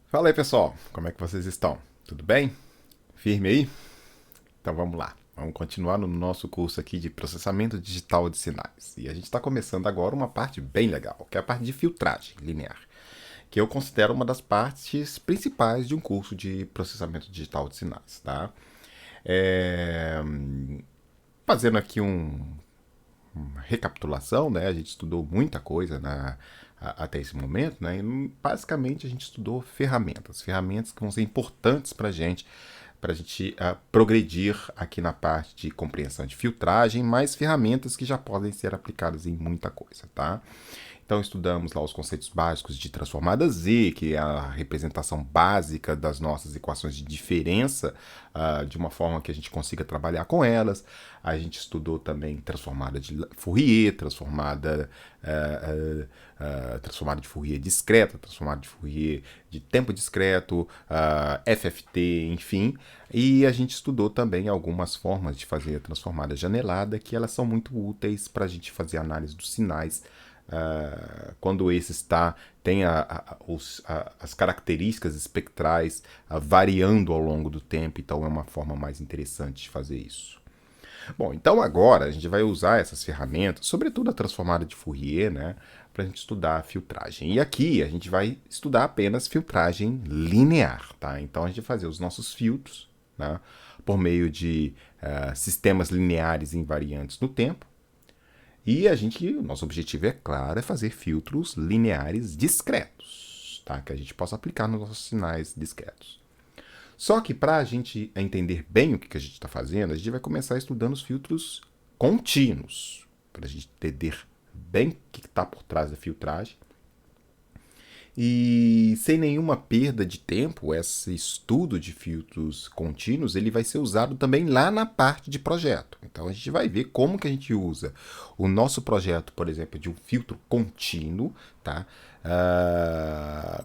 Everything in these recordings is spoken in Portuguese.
Fala aí, pessoal, como é que vocês estão? Tudo bem? Firme aí? Então vamos lá. Vamos continuar no nosso curso aqui de processamento digital de sinais. E a gente está começando agora uma parte bem legal, que é a parte de filtragem linear, que eu considero uma das partes principais de um curso de processamento digital de sinais, tá? É, Fazendo aqui uma recapitulação, né? A gente estudou muita coisa até esse momento, né? E basicamente a gente estudou ferramentas que vão ser importantes para a gente progredir aqui na parte de compreensão de filtragem, mas ferramentas que já podem ser aplicadas em muita coisa, tá? Então estudamos lá os conceitos básicos de transformada Z, que é a representação básica das nossas equações de diferença, de uma forma que a gente consiga trabalhar com elas. A gente estudou também transformada de Fourier, transformada de Fourier discreta, transformada de Fourier de tempo discreto, FFT, enfim. E a gente estudou também algumas formas de fazer a transformada de anelada, que elas são muito úteis para a gente fazer análise dos sinais, quando esse tem as características espectrais variando ao longo do tempo, então é uma forma mais interessante de fazer isso. Bom, então agora a gente vai usar essas ferramentas, sobretudo a transformada de Fourier, né, para a gente estudar a filtragem. E aqui a gente vai estudar apenas filtragem linear, tá? Então a gente vai fazer os nossos filtros, né, por meio de sistemas lineares invariantes no tempo. E o nosso objetivo, é claro, é fazer filtros lineares discretos, tá? Que a gente possa aplicar nos nossos sinais discretos. Só que para a gente entender bem o que a gente está fazendo, a gente vai começar estudando os filtros contínuos, para a gente entender bem o que está por trás da filtragem. E sem nenhuma perda de tempo, esse estudo de filtros contínuos ele vai ser usado também lá na parte de projeto. Então a gente vai ver como que a gente usa o nosso projeto, por exemplo, de um filtro contínuo, tá?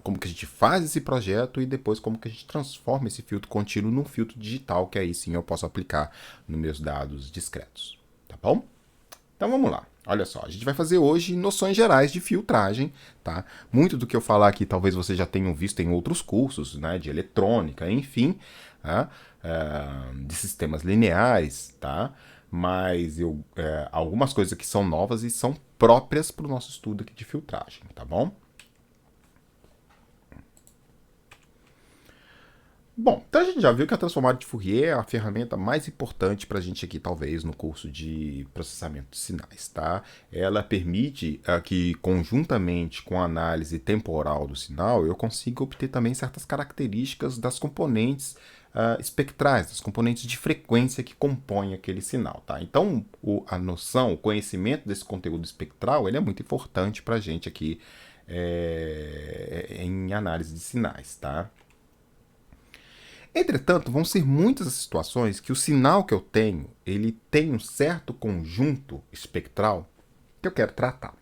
Como que a gente faz esse projeto e depois como que a gente transforma esse filtro contínuo num filtro digital, que aí sim eu posso aplicar nos meus dados discretos, tá bom? Então vamos lá. Olha só, a gente vai fazer hoje noções gerais de filtragem, tá? Muito do que eu falar aqui talvez vocês já tenham visto em outros cursos, né? De eletrônica, enfim, tá? De sistemas lineares, tá? Mas algumas coisas que são novas e são próprias para o nosso estudo aqui de filtragem, tá bom? Bom, então a gente já viu que a transformada de Fourier é a ferramenta mais importante para a gente aqui, talvez, no curso de processamento de sinais, tá? Ela permite que, conjuntamente com a análise temporal do sinal, eu consiga obter também certas características das componentes espectrais, das componentes de frequência que compõem aquele sinal, tá? Então, a noção, o conhecimento desse conteúdo espectral, ele é muito importante para a gente aqui em análise de sinais, tá? Entretanto, vão ser muitas as situações que o sinal que eu tenho, ele tem um certo conjunto espectral que eu quero tratar.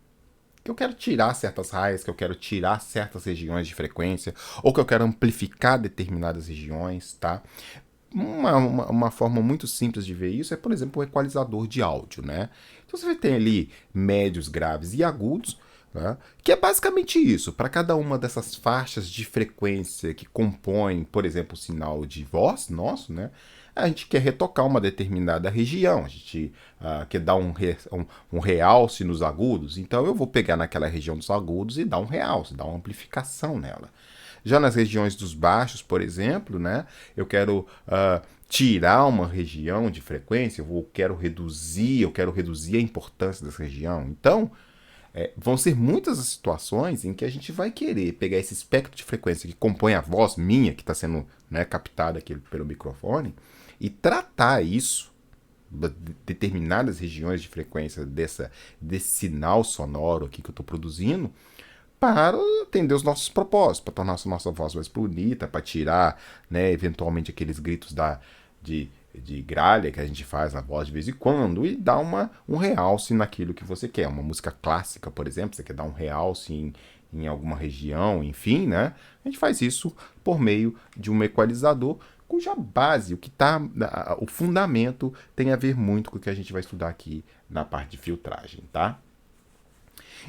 Que eu quero tirar certas raias, que eu quero tirar certas regiões de frequência, ou que eu quero amplificar determinadas regiões, tá? Uma forma muito simples de ver isso é, por exemplo, o equalizador de áudio, né? Então você tem ali médios, graves e agudos, né? Que é basicamente isso. Para cada uma dessas faixas de frequência que compõem, por exemplo, o sinal de voz nosso, né? A gente quer retocar uma determinada região, a gente quer dar um realce nos agudos, então eu vou pegar naquela região dos agudos e dar um realce, dar uma amplificação nela. Já nas regiões dos baixos, por exemplo, né, eu quero tirar uma região de frequência, eu quero reduzir a importância dessa região. Então, vão ser muitas as situações em que a gente vai querer pegar esse espectro de frequência que compõe a voz minha, que está sendo, né, captada aqui pelo microfone, e tratar isso, determinadas regiões de frequência desse sinal sonoro aqui que eu estou produzindo, para atender os nossos propósitos, para tornar a nossa voz mais bonita, para tirar, né, eventualmente aqueles gritos de gralha que a gente faz na voz de vez em quando e dar um realce naquilo que você quer. Uma música clássica, por exemplo, você quer dar um realce em alguma região, enfim, né? A gente faz isso por meio de um equalizador cuja base, o fundamento tem a ver muito com o que a gente vai estudar aqui na parte de filtragem, tá?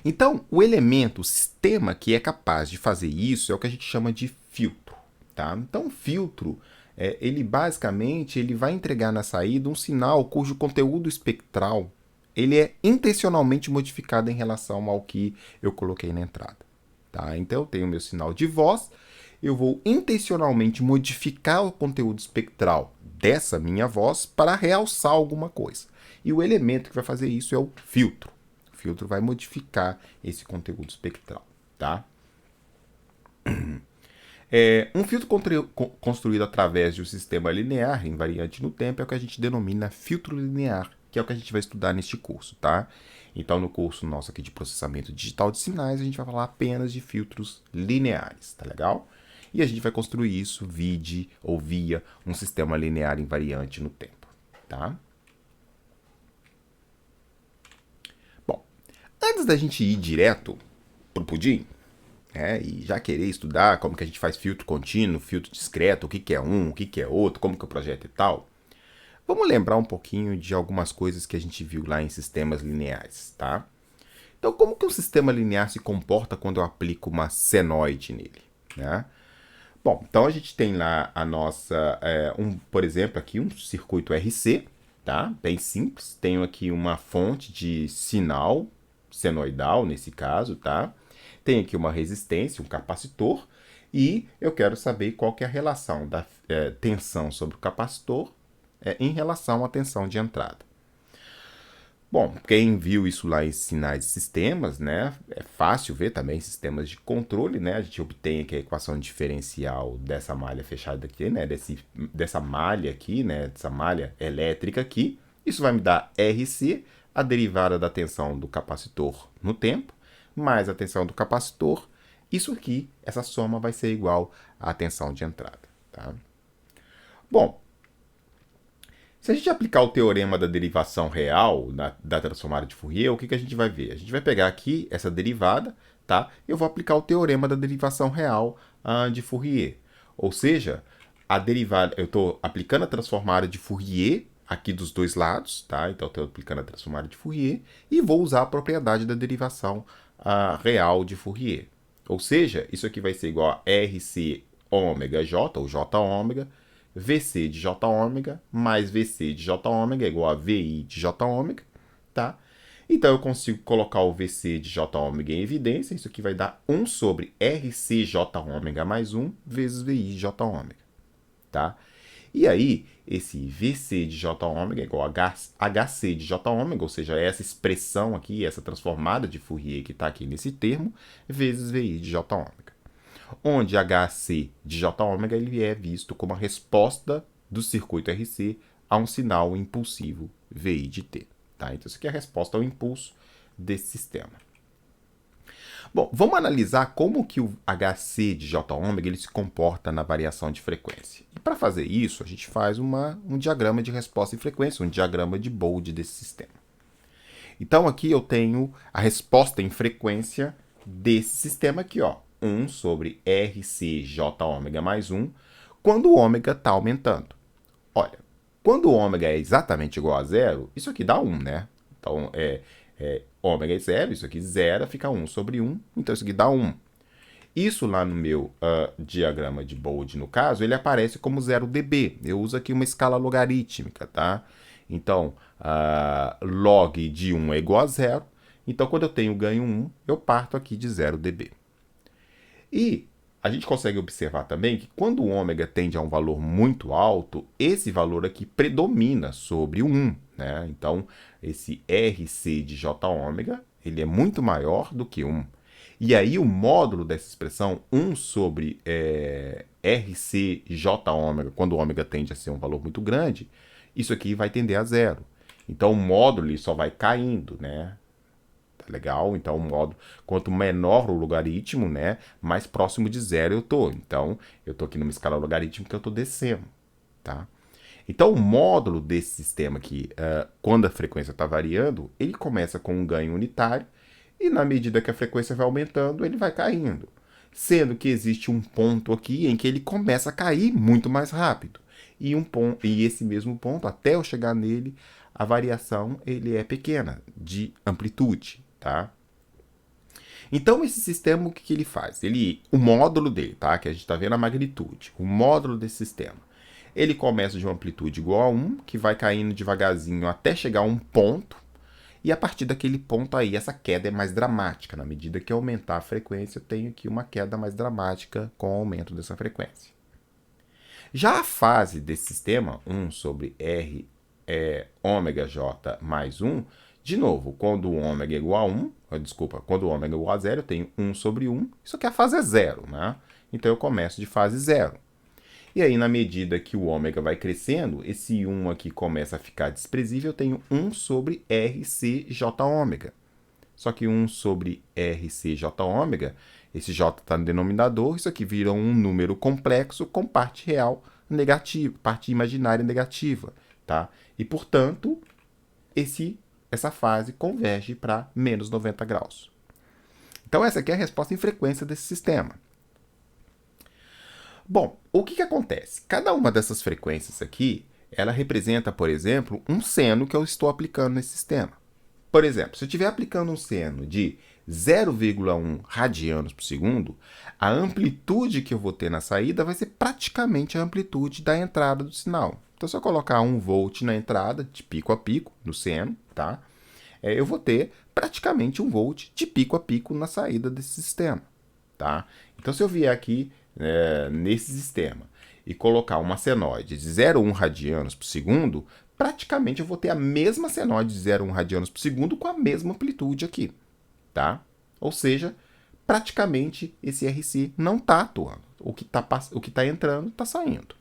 Então, o elemento, o sistema que é capaz de fazer isso é o que a gente chama de filtro, tá? Então, o filtro, ele basicamente ele vai entregar na saída um sinal cujo conteúdo espectral ele é intencionalmente modificado em relação ao que eu coloquei na entrada, tá? Então, eu tenho o meu sinal de voz, eu vou intencionalmente modificar o conteúdo espectral dessa minha voz para realçar alguma coisa. E o elemento que vai fazer isso é o filtro. O filtro vai modificar esse conteúdo espectral, tá? Um filtro construído através de um sistema linear invariante no tempo é o que a gente denomina filtro linear, que é o que a gente vai estudar neste curso, tá? Então, no curso nosso aqui de processamento digital de sinais, a gente vai falar apenas de filtros lineares, tá legal? E a gente vai construir isso via um sistema linear invariante no tempo, tá? Bom, antes da gente ir direto pro pudim, e já querer estudar como que a gente faz filtro contínuo, filtro discreto, o que é um, o que é outro, como que eu projeto e tal, vamos lembrar um pouquinho de algumas coisas que a gente viu lá em sistemas lineares, tá? Então, como que um sistema linear se comporta quando eu aplico uma senoide nele, né? Bom, então a gente tem lá a nossa, por exemplo, aqui um circuito RC, tá? Bem simples. Tenho aqui uma fonte de sinal senoidal, nesse caso, tá? Tenho aqui uma resistência, um capacitor, e eu quero saber qual que é a relação da tensão sobre o capacitor em relação à tensão de entrada. Bom, quem viu isso lá em sinais de sistemas, né? É fácil ver também sistemas de controle, né? A gente obtém aqui a equação diferencial dessa malha fechada aqui, né? Dessa malha aqui, né? Dessa malha elétrica aqui. Isso vai me dar RC, a derivada da tensão do capacitor no tempo, mais a tensão do capacitor. Isso aqui, essa soma vai ser igual à tensão de entrada, tá? Bom, se a gente aplicar o teorema da derivação real da transformada de Fourier, o que a gente vai ver? A gente vai pegar aqui essa derivada, tá? Eu vou aplicar o teorema da derivação real de Fourier. Ou seja, a derivada, eu estou aplicando a transformada de Fourier aqui dos dois lados, tá? Então, eu estou aplicando a transformada de Fourier e vou usar a propriedade da derivação real de Fourier. Ou seja, isso aqui vai ser igual a RC ômega J, ou J ômega, VC de J ômega mais VC de J ômega é igual a VI de J ômega, tá? Então, eu consigo colocar o VC de J ômega em evidência. Isso aqui vai dar 1 sobre RC J ômega mais 1 vezes VI de J ômega, tá? E aí, esse VC de J ômega é igual a HC de J ômega, ou seja, essa expressão aqui, essa transformada de Fourier que está aqui nesse termo, vezes VI de J ômega. Onde HC de J ômega ele é visto como a resposta do circuito RC a um sinal impulsivo VI de T. Tá? Então, isso aqui é a resposta ao impulso desse sistema. Bom, vamos analisar como que o HC de J ômega ele se comporta na variação de frequência. E para fazer isso, a gente faz um diagrama de resposta e frequência, um diagrama de Bode desse sistema. Então, aqui eu tenho a resposta em frequência desse sistema aqui, ó. 1 sobre RC J ômega mais 1, quando o ômega está aumentando. Olha, quando o ômega é exatamente igual a zero, isso aqui dá 1, né? Então, ômega é zero, isso aqui zero, fica 1 sobre 1, então isso aqui dá 1. Isso lá no meu diagrama de Bode, no caso, ele aparece como 0 dB. Eu uso aqui uma escala logarítmica, tá? Então, log de 1 é igual a 0. Então, quando eu tenho ganho 1, eu parto aqui de 0 dB. E a gente consegue observar também que quando o ômega tende a um valor muito alto, esse valor aqui predomina sobre o 1, né? Então, esse RC de J ômega, ele é muito maior do que 1. E aí o módulo dessa expressão, 1 sobre RC J ômega, quando o ômega tende a ser um valor muito grande, isso aqui vai tender a zero. Então, o módulo ele só vai caindo, né? Legal? Então, o módulo, quanto menor o logaritmo, né, mais próximo de zero eu tô. Então, eu tô aqui numa escala logarítmica que eu tô descendo, tá? Então, o módulo desse sistema aqui, quando a frequência está variando, ele começa com um ganho unitário e, na medida que a frequência vai aumentando, ele vai caindo. Sendo que existe um ponto aqui em que ele começa a cair muito mais rápido. e esse mesmo ponto, até eu chegar nele, a variação ele é pequena, de amplitude, tá? Então, esse sistema, o que, que ele faz? O módulo dele, tá? Que a gente está vendo a magnitude, o módulo desse sistema. Ele começa de uma amplitude igual a 1, que vai caindo devagarzinho até chegar a um ponto, e a partir daquele ponto aí, essa queda é mais dramática. Na medida que aumentar a frequência, eu tenho aqui uma queda mais dramática com o aumento dessa frequência. Já a fase desse sistema, 1 sobre R ômega J mais 1, de novo, quando o ômega é igual a 1, quando o ômega é igual a 0, eu tenho 1 sobre 1, isso aqui a fase é 0, né? Então eu começo de fase 0. E aí, na medida que o ômega vai crescendo, esse 1 aqui começa a ficar desprezível, eu tenho 1 sobre RCJ ômega. Só que 1 sobre RCJ ômega, esse J está no denominador, isso aqui vira um número complexo com parte real negativa, parte imaginária negativa, tá? E, portanto, essa fase converge para menos 90 graus. Então, essa aqui é a resposta em frequência desse sistema. Bom, o que acontece? Cada uma dessas frequências aqui, ela representa, por exemplo, um seno que eu estou aplicando nesse sistema. Por exemplo, se eu estiver aplicando um seno de 0,1 radianos por segundo, a amplitude que eu vou ter na saída vai ser praticamente a amplitude da entrada do sinal. Então, se eu colocar 1 volt na entrada, de pico a pico, no seno, tá? Eu vou ter praticamente 1 volt de pico a pico na saída desse sistema, tá? Então, se eu vier aqui nesse sistema e colocar uma senoide de 0,1 radianos por segundo, praticamente eu vou ter a mesma senoide de 0,1 radianos por segundo com a mesma amplitude aqui, tá? Ou seja, praticamente esse RC não está atuando. O que está entrando está saindo.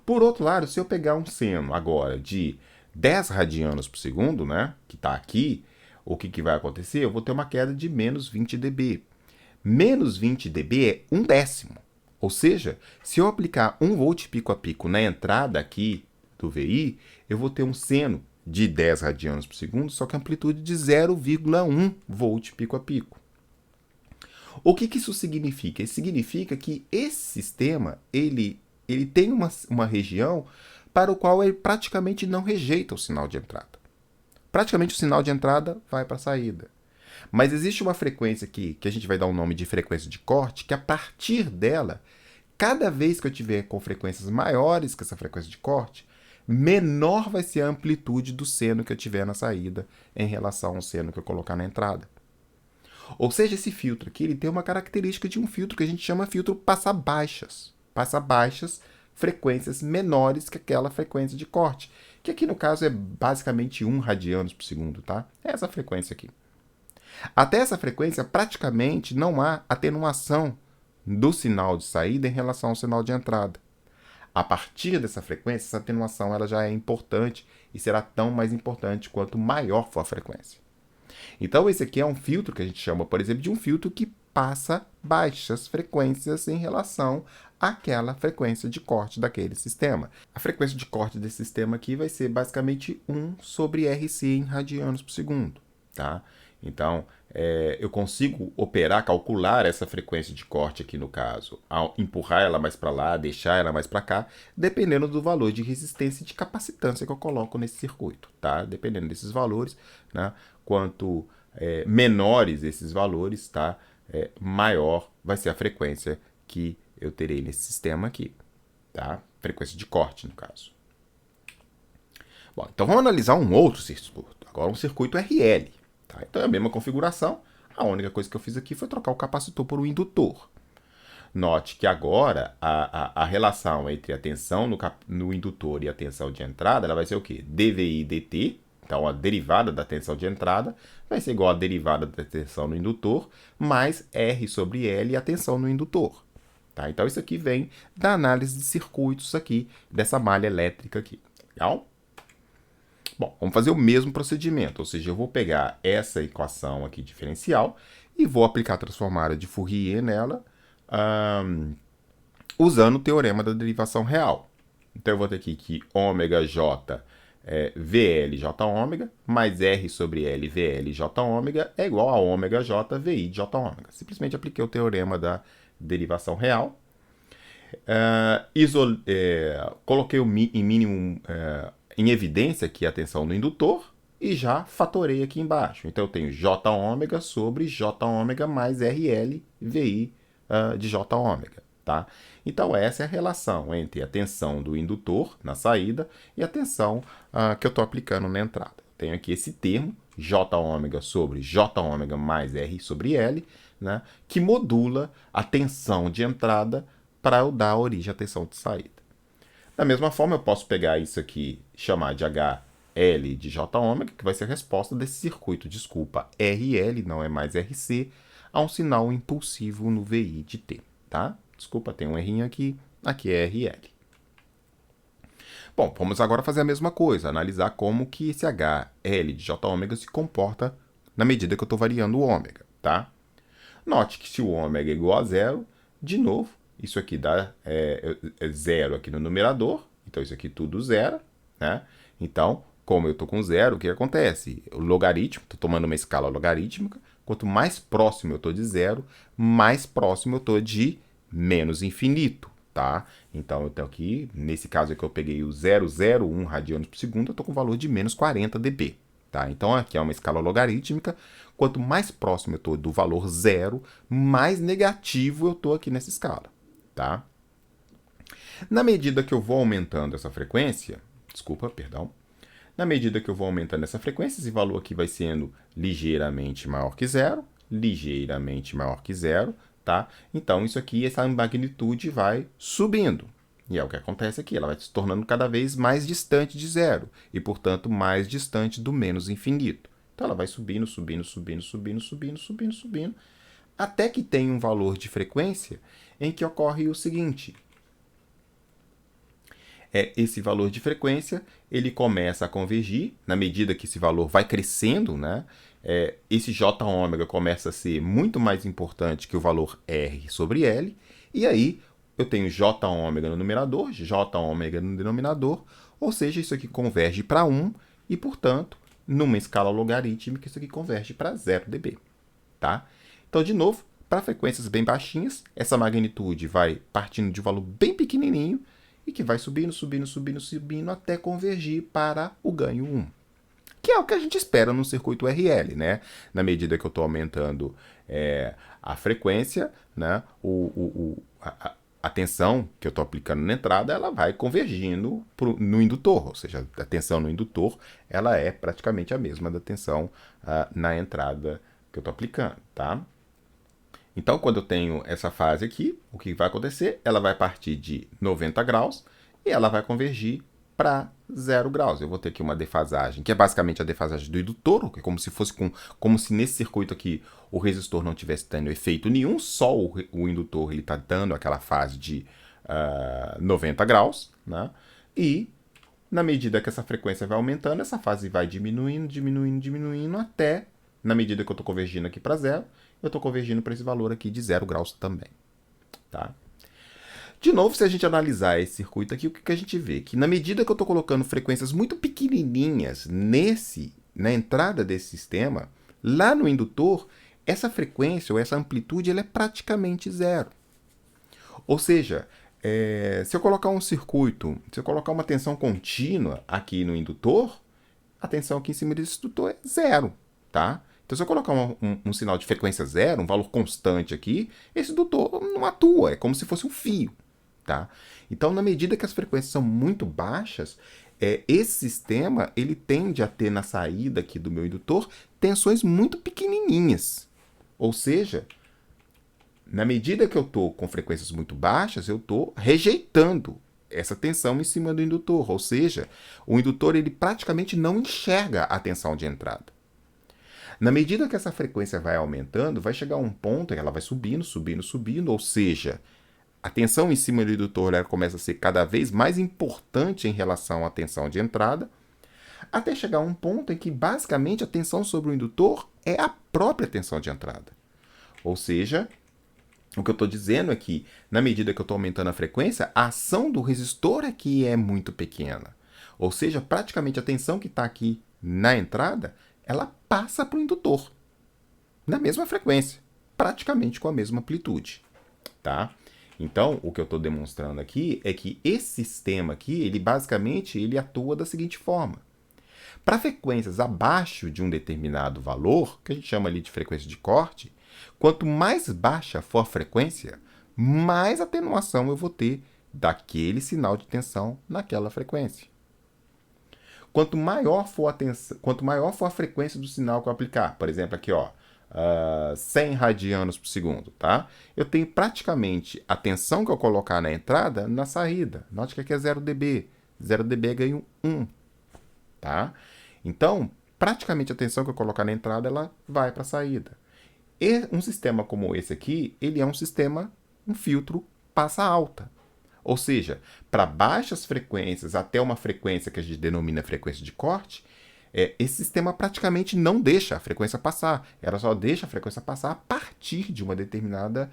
Por outro lado, se eu pegar um seno agora de 10 radianos por segundo, né, que está aqui, o que vai acontecer? Eu vou ter uma queda de menos 20 dB. Menos 20 dB é 1/10. Ou seja, se eu aplicar 1 volt pico a pico na entrada aqui do VI, eu vou ter um seno de 10 radianos por segundo, só que amplitude de 0,1 volt pico a pico. O que isso significa? Isso significa que esse sistema ele tem uma região para o qual ele praticamente não rejeita o sinal de entrada. Praticamente o sinal de entrada vai para a saída. Mas existe uma frequência aqui, que a gente vai dar o nome de frequência de corte, que a partir dela, cada vez que eu tiver com frequências maiores que essa frequência de corte, menor vai ser a amplitude do seno que eu tiver na saída em relação ao seno que eu colocar na entrada. Ou seja, esse filtro aqui ele tem uma característica de um filtro que a gente chama filtro passa-baixas. Passa-baixas, frequências menores que aquela frequência de corte, que aqui no caso é basicamente 1 radianos por segundo, tá? É essa frequência aqui. Até essa frequência, praticamente não há atenuação do sinal de saída em relação ao sinal de entrada. A partir dessa frequência, essa atenuação ela já é importante e será tão mais importante quanto maior for a frequência. Então, esse aqui é um filtro que a gente chama, por exemplo, de um filtro que passa baixas frequências em relação àquela frequência de corte daquele sistema. A frequência de corte desse sistema aqui vai ser basicamente 1 sobre RC em radianos por segundo, tá? Então, eu consigo calcular essa frequência de corte aqui no caso, ao empurrar ela mais para lá, deixar ela mais para cá, dependendo do valor de resistência e de capacitância que eu coloco nesse circuito, tá? Dependendo desses valores, né? Quanto menores esses valores, tá? Maior vai ser a frequência que eu terei nesse sistema aqui, tá? Frequência de corte, no caso. Bom, então vamos analisar um outro circuito. Agora um circuito RL. Tá? Então é a mesma configuração, a única coisa que eu fiz aqui foi trocar o capacitor por um indutor. Note que agora a relação entre a tensão no indutor e a tensão de entrada ela vai ser o quê? dVi dt, então a derivada da tensão de entrada vai ser igual à derivada da tensão no indutor, mais R sobre L a tensão no indutor. Tá? Então isso aqui vem da análise de circuitos aqui, dessa malha elétrica aqui. Legal? Bom, vamos fazer o mesmo procedimento, ou seja, eu vou pegar essa equação aqui diferencial e vou aplicar a transformada de Fourier nela, usando o teorema da derivação real. Então eu vou ter aqui que ômega j VL J ômega mais R sobre L VL J ômega é igual a ômega J VI J ômega. Simplesmente apliquei o teorema da derivação real. Coloquei em mínimo em evidência aqui a tensão no indutor e já fatorei aqui embaixo. Então eu tenho J ômega sobre J ômega mais RL VI de J ômega. Tá? Então essa é a relação entre a tensão do indutor na saída e a tensão que eu estou aplicando na entrada. Tenho aqui esse termo, J ômega sobre J ômega mais R sobre L, né, que modula a tensão de entrada para eu dar origem à tensão de saída. Da mesma forma, eu posso pegar isso aqui, chamar de HL de J ômega, que vai ser a resposta desse circuito, desculpa, RL, não é mais RC, a um sinal impulsivo no VI de T, tá? Desculpa, tem um errinho aqui, aqui é RL. Bom, vamos agora fazer a mesma coisa, analisar como que esse HL de J ômega se comporta na medida que eu estou variando o ômega, tá? Note que se o ômega é igual a zero, de novo, isso aqui dá zero aqui no numerador, então isso aqui tudo zero, né? Então, como eu estou com zero, o que acontece? O logaritmo, estou tomando uma escala logarítmica, quanto mais próximo eu estou de zero, mais próximo eu estou de menos infinito, tá? Então, eu tenho aqui, nesse caso aqui eu peguei o 0,01 radianos por segundo, eu estou com o valor de menos 40 dB. Tá? Então, aqui é uma escala logarítmica. Quanto mais próximo eu estou do valor zero, mais negativo eu estou aqui nessa escala. Tá? Na medida que eu vou aumentando essa frequência, na medida que eu vou aumentando essa frequência, esse valor aqui vai sendo ligeiramente maior que zero, tá? Então, isso aqui, essa magnitude vai subindo. E é o que acontece aqui, ela vai se tornando cada vez mais distante de zero e, portanto, mais distante do menos infinito. Então, ela vai subindo, até que tem um valor de frequência em que ocorre o seguinte. Esse valor de frequência, ele começa a convergir, na medida que esse valor vai crescendo, né? Esse J ômega começa a ser muito mais importante que o valor R sobre L, e aí eu tenho J ômega no numerador, J ômega no denominador, ou seja, isso aqui converge para 1 e, portanto, numa escala logarítmica, isso aqui converge para 0 dB. Tá? Então, de novo, para frequências bem baixinhas, essa magnitude vai partindo de um valor bem pequenininho e que vai subindo até convergir para o ganho 1. Que é o que a gente espera no circuito RL, né? Na medida que eu estou aumentando a frequência, né? A tensão que eu estou aplicando na entrada, ela vai convergindo no indutor, ou seja, a tensão no indutor, ela é praticamente a mesma da tensão na entrada que eu estou aplicando, tá? Então, quando eu tenho essa fase aqui, o que vai acontecer? Ela vai partir de 90 graus e ela vai convergir para 0 graus. Eu vou ter aqui uma defasagem, que é basicamente a defasagem do indutor, que é como se nesse circuito aqui o resistor não tivesse tendo efeito nenhum, só o indutor ele está dando aquela fase de 90 graus, né? E na medida que essa frequência vai aumentando, essa fase vai diminuindo, até, na medida que eu estou convergindo aqui para 0, eu estou convergindo para esse valor aqui de 0 graus também. Tá? De novo, se a gente analisar esse circuito aqui, o que a gente vê? Que na medida que eu estou colocando frequências muito pequenininhas na entrada desse sistema, lá no indutor, essa frequência ou essa amplitude ela é praticamente zero. Ou seja, se eu colocar um circuito, se eu colocar uma tensão contínua aqui no indutor, a tensão aqui em cima desse indutor é zero. Tá? Então, se eu colocar um sinal de frequência zero, um valor constante aqui, esse indutor não atua, é como se fosse um fio. Tá? Então, na medida que as frequências são muito baixas, esse sistema ele tende a ter na saída aqui do meu indutor tensões muito pequenininhas. Ou seja, na medida que eu estou com frequências muito baixas, eu estou rejeitando essa tensão em cima do indutor. Ou seja, o indutor ele praticamente não enxerga a tensão de entrada. Na medida que essa frequência vai aumentando, vai chegar a um ponto em que ela vai subindo, ou seja, a tensão em cima do indutor ela começa a ser cada vez mais importante em relação à tensão de entrada, até chegar a um ponto em que basicamente a tensão sobre o indutor é a própria tensão de entrada. Ou seja, o que eu estou dizendo é que, na medida que eu estou aumentando a frequência, a ação do resistor aqui é muito pequena. Ou seja, praticamente a tensão que está aqui na entrada, ela passa para o indutor, na mesma frequência, praticamente com a mesma amplitude. Tá? Então, o que eu estou demonstrando aqui é que esse sistema aqui, ele basicamente ele atua da seguinte forma. Para frequências abaixo de um determinado valor, que a gente chama ali de frequência de corte, quanto mais baixa for a frequência, mais atenuação eu vou ter daquele sinal de tensão naquela frequência. Quanto maior for a frequência do sinal que eu aplicar, por exemplo, aqui, ó, 100 radianos por segundo, tá? Eu tenho praticamente a tensão que eu colocar na entrada, na saída. Note que aqui é 0 dB. 0 dB ganho 1, tá? Então, praticamente a tensão que eu colocar na entrada, ela vai para a saída. E um sistema como esse aqui, ele é um filtro passa alta. Ou seja, para baixas frequências, até uma frequência que a gente denomina frequência de corte, esse sistema praticamente não deixa a frequência passar. Ela só deixa a frequência passar a partir de uma determinada...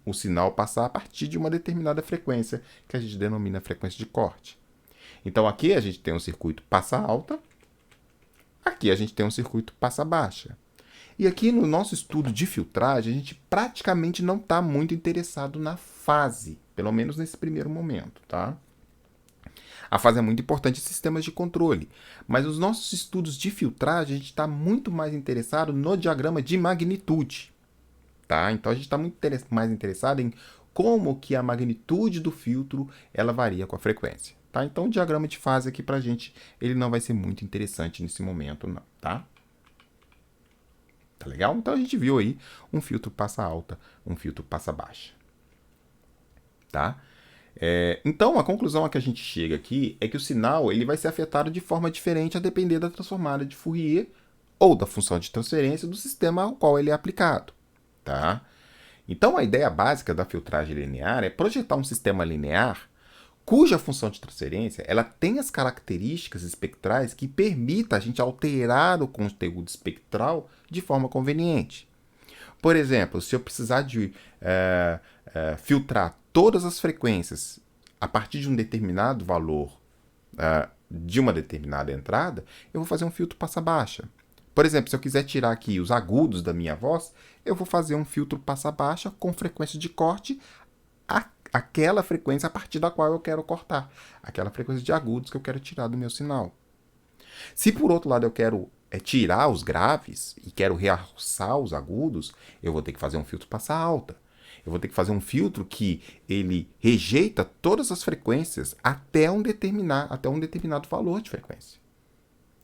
o sinal passar a partir de uma determinada frequência, que a gente denomina frequência de corte. Então aqui a gente tem um circuito passa alta, aqui a gente tem um circuito passa baixa. E aqui no nosso estudo de filtragem, a gente praticamente não está muito interessado na fase, pelo menos nesse primeiro momento, tá? A fase é muito importante em sistemas de controle, mas nos nossos estudos de filtragem, a gente está muito mais interessado no diagrama de magnitude, tá? Então a gente está muito mais interessado em como que a magnitude do filtro ela varia com a frequência, tá? Então o diagrama de fase aqui para a gente, ele não vai ser muito interessante nesse momento, não, tá? Tá legal? Então a gente viu aí um filtro passa alta, um filtro passa baixa. Tá? Então a conclusão a que a gente chega aqui é que o sinal ele vai ser afetado de forma diferente a depender da transformada de Fourier ou da função de transferência do sistema ao qual ele é aplicado. Tá? Então a ideia básica da filtragem linear é projetar um sistema linear cuja função de transferência ela tem as características espectrais que permitam a gente alterar o conteúdo espectral de forma conveniente. Por exemplo, se eu precisar de filtrar todas as frequências a partir de um determinado valor de uma determinada entrada, eu vou fazer um filtro passa baixa. Por exemplo, se eu quiser tirar aqui os agudos da minha voz, eu vou fazer um filtro passa baixa com frequência de corte aquela frequência a partir da qual eu quero cortar, aquela frequência de agudos que eu quero tirar do meu sinal. Se por outro lado eu quero tirar os graves e quero realçar os agudos, eu vou ter que fazer um filtro passa alta. Eu vou ter que fazer um filtro que ele rejeita todas as frequências até um determinado valor de frequência.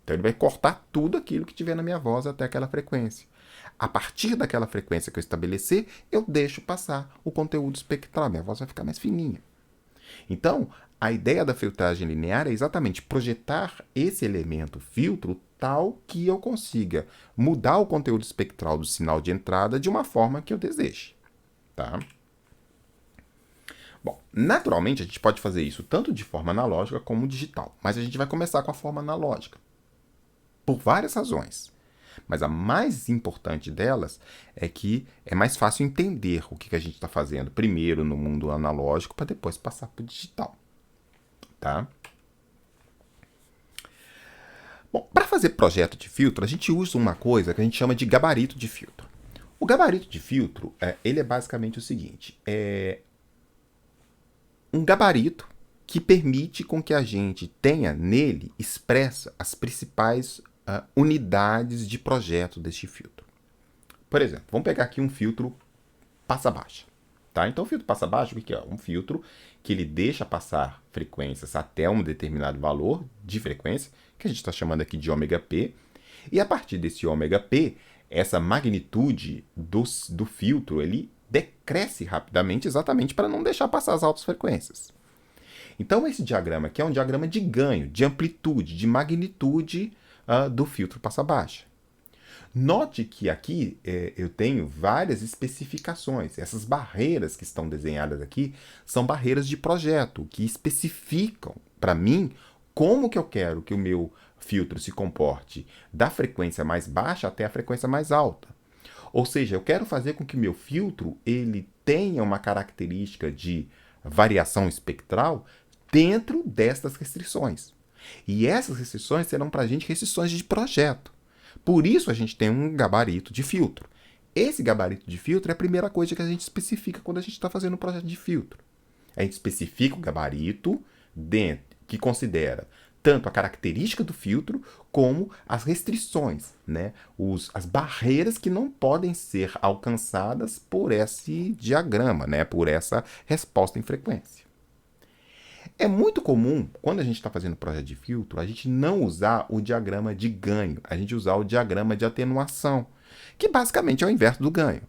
Então ele vai cortar tudo aquilo que tiver na minha voz até aquela frequência. A partir daquela frequência que eu estabelecer, eu deixo passar o conteúdo espectral. Minha voz vai ficar mais fininha. Então, a ideia da filtragem linear é exatamente projetar esse elemento filtro tal que eu consiga mudar o conteúdo espectral do sinal de entrada de uma forma que eu deseje. Tá? Bom, naturalmente a gente pode fazer isso tanto de forma analógica como digital, mas a gente vai começar com a forma analógica, por várias razões. Mas a mais importante delas é que é mais fácil entender o que a gente está fazendo primeiro no mundo analógico para depois passar para o digital. Tá? Bom, para fazer projeto de filtro, a gente usa uma coisa que a gente chama de gabarito de filtro. O gabarito de filtro, ele é basicamente o seguinte, é um gabarito que permite com que a gente tenha nele expressa as principais unidades de projeto deste filtro. Por exemplo, vamos pegar aqui um filtro passa baixa. Tá? Então o filtro passa baixa, o que é? Um filtro que ele deixa passar frequências até um determinado valor de frequência, que a gente está chamando aqui de ômega P, e a partir desse ômega P, essa magnitude do filtro ele decresce rapidamente exatamente para não deixar passar as altas frequências. Então esse diagrama aqui é um diagrama de ganho, de amplitude, de magnitude do filtro passa baixa. Note que aqui eu tenho várias especificações. Essas barreiras que estão desenhadas aqui são barreiras de projeto, que especificam para mim como que eu quero que o meu filtro se comporte da frequência mais baixa até a frequência mais alta. Ou seja, eu quero fazer com que o meu filtro ele tenha uma característica de variação espectral dentro destas restrições. E essas restrições serão para a gente restrições de projeto. Por isso a gente tem um gabarito de filtro. Esse gabarito de filtro é a primeira coisa que a gente especifica quando a gente está fazendo um projeto de filtro. A gente especifica o gabarito que considera tanto a característica do filtro como as restrições, né? As barreiras que não podem ser alcançadas por esse diagrama, né? Por essa resposta em frequência. É muito comum, quando a gente está fazendo projeto de filtro, a gente não usar o diagrama de ganho, a gente usar o diagrama de atenuação, que basicamente é o inverso do ganho.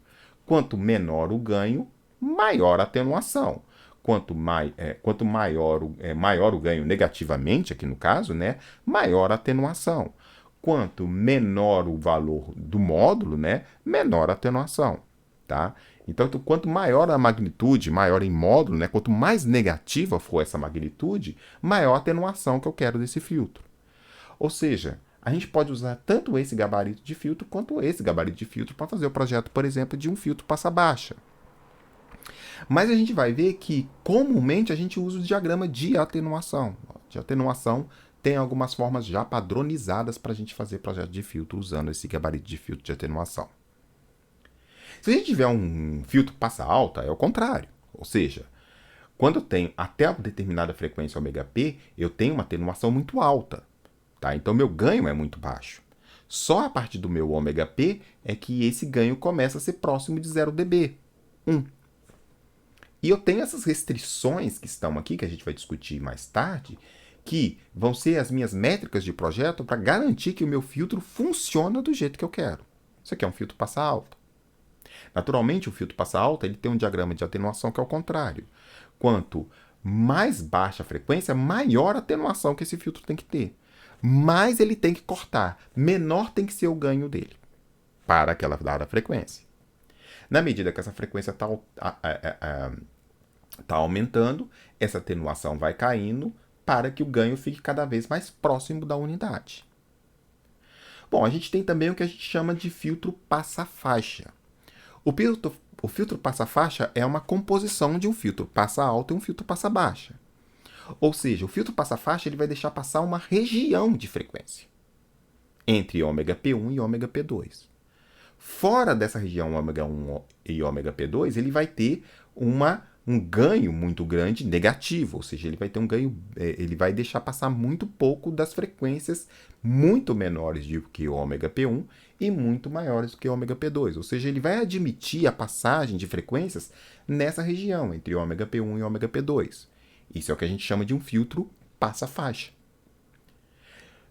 Quanto menor o ganho, maior a atenuação. Quanto maior o ganho negativamente, aqui no caso, né, maior a atenuação. Quanto menor o valor do módulo, né, menor a atenuação. Tá? Então, quanto maior a magnitude, maior em módulo, né, quanto mais negativa for essa magnitude, maior a atenuação que eu quero desse filtro. Ou seja, a gente pode usar tanto esse gabarito de filtro quanto esse gabarito de filtro para fazer o projeto, por exemplo, de um filtro passa-baixa. Mas a gente vai ver que, comumente, a gente usa o diagrama de atenuação. De atenuação tem algumas formas já padronizadas para a gente fazer projeto de filtro usando esse gabarito de filtro de atenuação. Se a gente tiver um filtro passa alta, é o contrário. Ou seja, quando eu tenho até uma determinada frequência ômega p, eu tenho uma atenuação muito alta. Tá? Então, meu ganho é muito baixo. Só a partir do meu ômega p é que esse ganho começa a ser próximo de 0 dB. 1. E eu tenho essas restrições que estão aqui, que a gente vai discutir mais tarde, que vão ser as minhas métricas de projeto para garantir que o meu filtro funciona do jeito que eu quero. Isso aqui é um filtro passa alta. Naturalmente, o filtro passa alta ele tem um diagrama de atenuação que é o contrário. Quanto mais baixa a frequência, maior a atenuação que esse filtro tem que ter. Mais ele tem que cortar, menor tem que ser o ganho dele para aquela dada frequência. Na medida que essa frequência está aumentando, essa atenuação vai caindo para que o ganho fique cada vez mais próximo da unidade. Bom, a gente tem também o que a gente chama de filtro passa-faixa. O filtro passa-faixa é uma composição de um filtro passa-alta e um filtro passa-baixa. Ou seja, o filtro passa-faixa ele vai deixar passar uma região de frequência entre ômega P1 e ômega P2. Fora dessa região ômega 1 e ômega P2, ele vai ter um ganho muito grande negativo, ou seja, ele vai ter um ganho, ele vai deixar passar muito pouco das frequências muito menores do que o ômega P1 e muito maiores do que o ômega P2, ou seja, ele vai admitir a passagem de frequências nessa região entre ômega P1 e ômega P2. Isso é o que a gente chama de um filtro passa-faixa.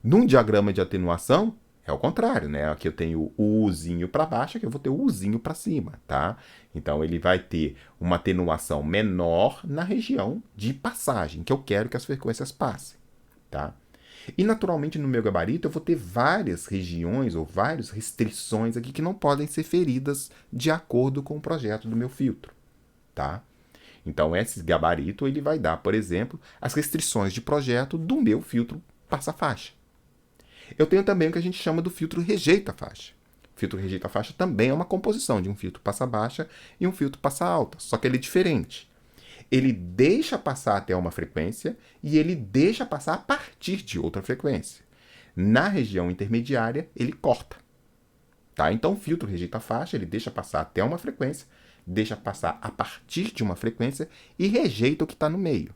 Num diagrama de atenuação, é o contrário, né? Aqui eu tenho o Uzinho para baixo, aqui eu vou ter o Uzinho para cima, tá? Então, ele vai ter uma atenuação menor na região de passagem, que eu quero que as frequências passem, tá? E, naturalmente, no meu gabarito, eu vou ter várias regiões ou várias restrições aqui que não podem ser feridas de acordo com o projeto do meu filtro, tá? Então, esse gabarito, ele vai dar, por exemplo, as restrições de projeto do meu filtro passa-faixa. Eu tenho também o que a gente chama do filtro rejeita-faixa. O filtro rejeita-faixa também é uma composição de um filtro passa-baixa e um filtro passa-alta, só que ele é diferente. Ele deixa passar até uma frequência e ele deixa passar a partir de outra frequência. Na região intermediária, ele corta. Tá? Então, o filtro rejeita-faixa, ele deixa passar até uma frequência, deixa passar a partir de uma frequência e rejeita o que está no meio.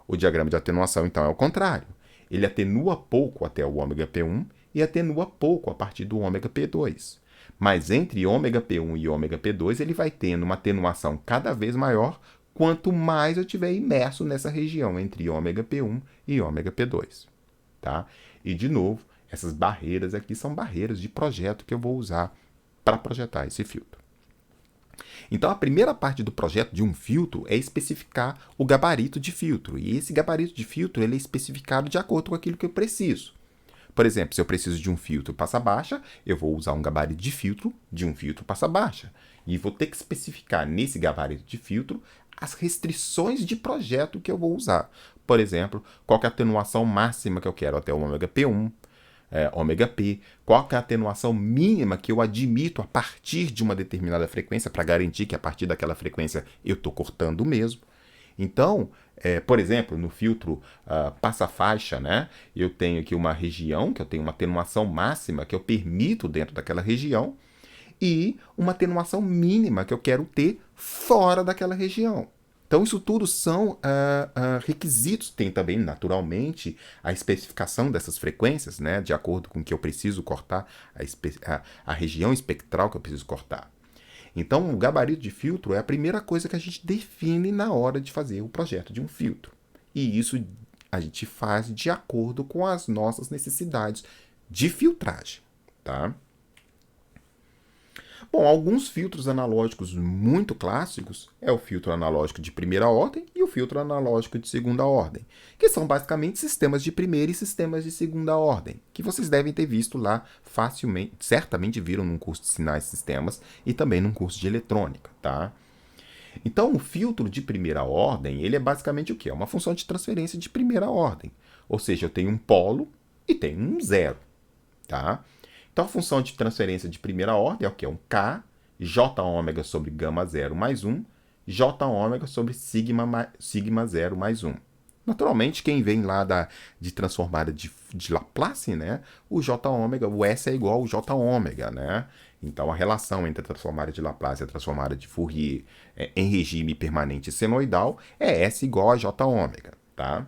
O diagrama de atenuação, então, é o contrário. Ele atenua pouco até o ômega P1 e atenua pouco a partir do ômega P2. Mas entre ômega P1 e ômega P2, ele vai tendo uma atenuação cada vez maior quanto mais eu estiver imerso nessa região entre ômega P1 e ômega P2. Tá? E, de novo, essas barreiras aqui são barreiras de projeto que eu vou usar para projetar esse filtro. Então, a primeira parte do projeto de um filtro é especificar o gabarito de filtro. E esse gabarito de filtro ele é especificado de acordo com aquilo que eu preciso. Por exemplo, se eu preciso de um filtro passa-baixa, eu vou usar um gabarito de um filtro passa-baixa. E vou ter que especificar nesse gabarito de filtro as restrições de projeto que eu vou usar. Por exemplo, qual que é a atenuação máxima que eu quero até o ômega P1, ômega P, qual que é a atenuação mínima que eu admito a partir de uma determinada frequência para garantir que a partir daquela frequência eu estou cortando mesmo. Então, por exemplo, no filtro passa-faixa, né, eu tenho aqui uma região que eu tenho uma atenuação máxima que eu permito dentro daquela região e uma atenuação mínima que eu quero ter fora daquela região. Então, isso tudo são requisitos. Tem também, naturalmente, a especificação dessas frequências, né, de acordo com o que eu preciso cortar, a região espectral que eu preciso cortar. Então, o gabarito de filtro é a primeira coisa que a gente define na hora de fazer o projeto de um filtro. E isso a gente faz de acordo com as nossas necessidades de filtragem, tá? Bom, alguns filtros analógicos muito clássicos é o filtro analógico de primeira ordem e o filtro analógico de segunda ordem, que são basicamente sistemas de primeira e sistemas de segunda ordem, que vocês devem ter visto lá facilmente, certamente viram num curso de sinais e sistemas e também num curso de eletrônica, tá? Então, o filtro de primeira ordem, ele é basicamente o quê? É uma função de transferência de primeira ordem. Ou seja, eu tenho um polo e tenho um zero, tá? Então, a função de transferência de primeira ordem é o quê? Um K, J ômega sobre gama 0 mais 1, J ômega sobre sigma 0 mais 1. Naturalmente, quem vem lá de transformada de Laplace, né? O J ômega, o S é igual ao J ômega, né? Então, a relação entre a transformada de Laplace e a transformada de Fourier em regime permanente senoidal é S igual a J ômega, tá?